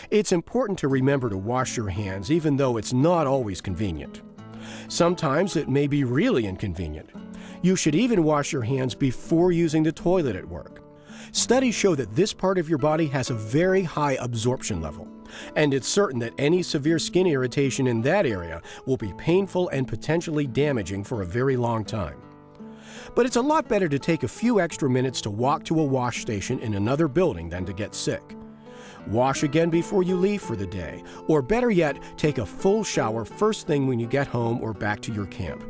It's important to remember to wash your hands even though it's not always convenient. Sometimes it may be really inconvenient. You should even wash your hands before using the toilet at work. Studies show that this part of your body has a very high absorption level, and it's certain that any severe skin irritation in that area will be painful and potentially damaging for a very long time. But it's a lot better to take a few extra minutes to walk to a wash station in another building than to get sick. Wash again before you leave for the day, or better yet, take a full shower first thing when you get home or back to your camp.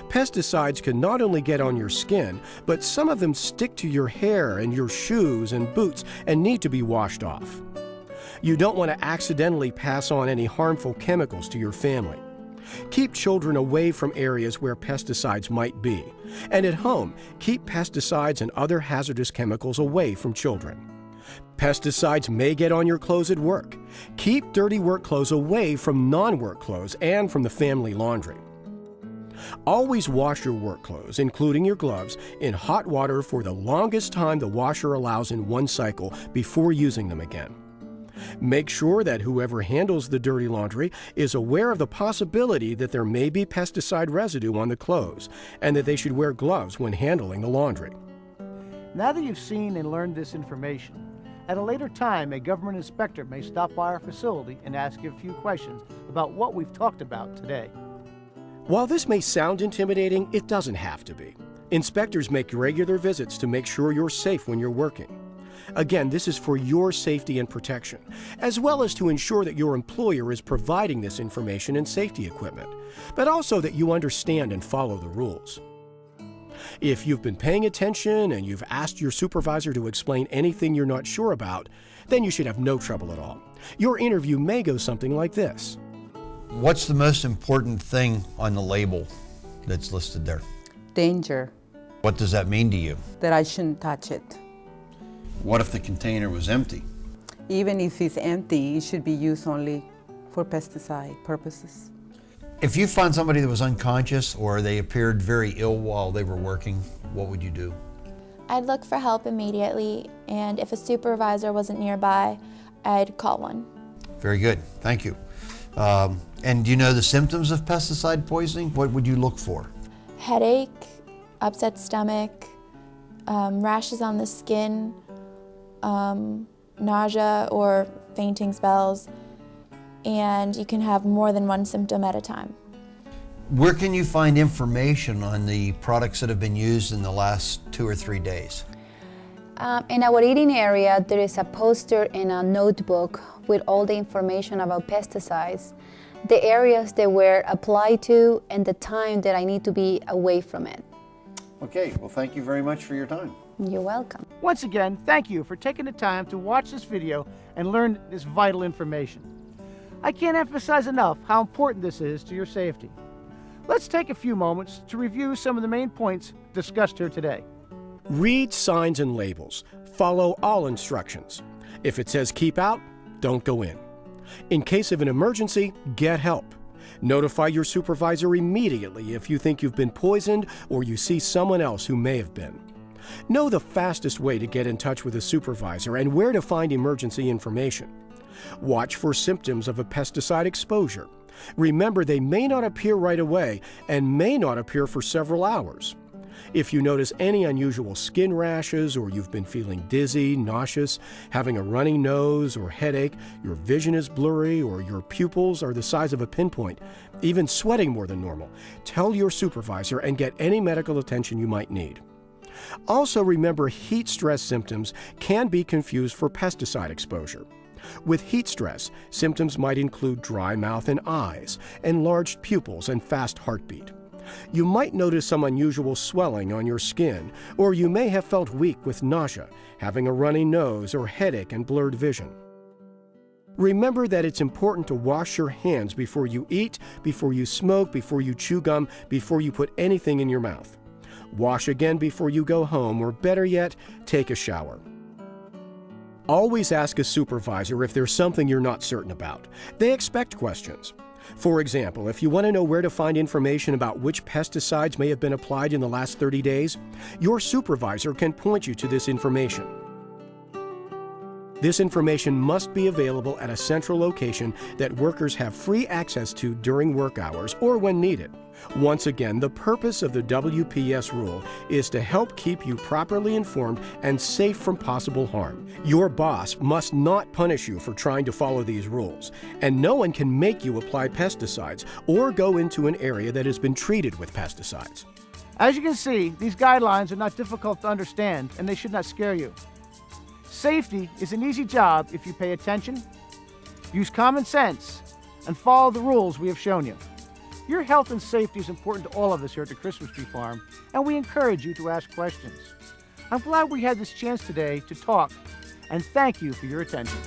Pesticides can not only get on your skin, but some of them stick to your hair and your shoes and boots and need to be washed off. You don't want to accidentally pass on any harmful chemicals to your family. Keep children away from areas where pesticides might be. And at home, keep pesticides and other hazardous chemicals away from children. Pesticides may get on your clothes at work. Keep dirty work clothes away from non-work clothes and from the family laundry. Always wash your work clothes, including your gloves, in hot water for the longest time the washer allows in one cycle before using them again. Make sure that whoever handles the dirty laundry is aware of the possibility that there may be pesticide residue on the clothes and that they should wear gloves when handling the laundry. Now that you've seen and learned this information, at a later time, a government inspector may stop by our facility and ask you a few questions about what we've talked about today. While this may sound intimidating, it doesn't have to be. Inspectors make regular visits to make sure you're safe when you're working. Again, this is for your safety and protection, as well as to ensure that your employer is providing this information and safety equipment, but also that you understand and follow the rules. If you've been paying attention and you've asked your supervisor to explain anything you're not sure about, then you should have no trouble at all. Your interview may go something like this. What's the most important thing on the label that's listed there? Danger. What does that mean to you? That I shouldn't touch it. What if the container was empty? Even if it's empty, it should be used only for pesticide purposes. If you found somebody that was unconscious or they appeared very ill while they were working, what would you do? I'd look for help immediately, and if a supervisor wasn't nearby, I'd call one. Very good, thank you. And do you know the symptoms of pesticide poisoning? What would you look for? Headache, upset stomach, rashes on the skin, nausea or fainting spells, and you can have more than one symptom at a time. Where can you find information on the products that have been used in the last 2 or 3 days? In our eating area, there is a poster and a notebook with all the information about pesticides, the areas they were applied to, and the time that I need to be away from it. Okay, well, thank you very much for your time. You're welcome. Once again, thank you for taking the time to watch this video and learn this vital information. I can't emphasize enough how important this is to your safety. Let's take a few moments to review some of the main points discussed here today. Read signs and labels. Follow all instructions. If it says keep out, don't go in. In case of an emergency, get help. Notify your supervisor immediately if you think you've been poisoned or you see someone else who may have been. Know the fastest way to get in touch with a supervisor and where to find emergency information. Watch for symptoms of a pesticide exposure. Remember, they may not appear right away and may not appear for several hours. If you notice any unusual skin rashes, or you've been feeling dizzy, nauseous, having a runny nose or headache, your vision is blurry, or your pupils are the size of a pinpoint, even sweating more than normal, tell your supervisor and get any medical attention you might need. Also remember, heat stress symptoms can be confused for pesticide exposure. With heat stress, symptoms might include dry mouth and eyes, enlarged pupils, and fast heartbeat. You might notice some unusual swelling on your skin, or you may have felt weak with nausea, having a runny nose or headache and blurred vision. Remember that it's important to wash your hands before you eat, before you smoke, before you chew gum, before you put anything in your mouth. Wash again before you go home, or better yet, take a shower. Always ask a supervisor if there's something you're not certain about. They expect questions. For example, if you want to know where to find information about which pesticides may have been applied in the last 30 days, your supervisor can point you to this information. This information must be available at a central location that workers have free access to during work hours or when needed. Once again, the purpose of the WPS rule is to help keep you properly informed and safe from possible harm. Your boss must not punish you for trying to follow these rules, and no one can make you apply pesticides or go into an area that has been treated with pesticides. As you can see, these guidelines are not difficult to understand, and they should not scare you. Safety is an easy job if you pay attention, use common sense, and follow the rules we have shown you. Your health and safety is important to all of us here at the Christmas Tree Farm, and we encourage you to ask questions. I'm glad we had this chance today to talk, and thank you for your attention.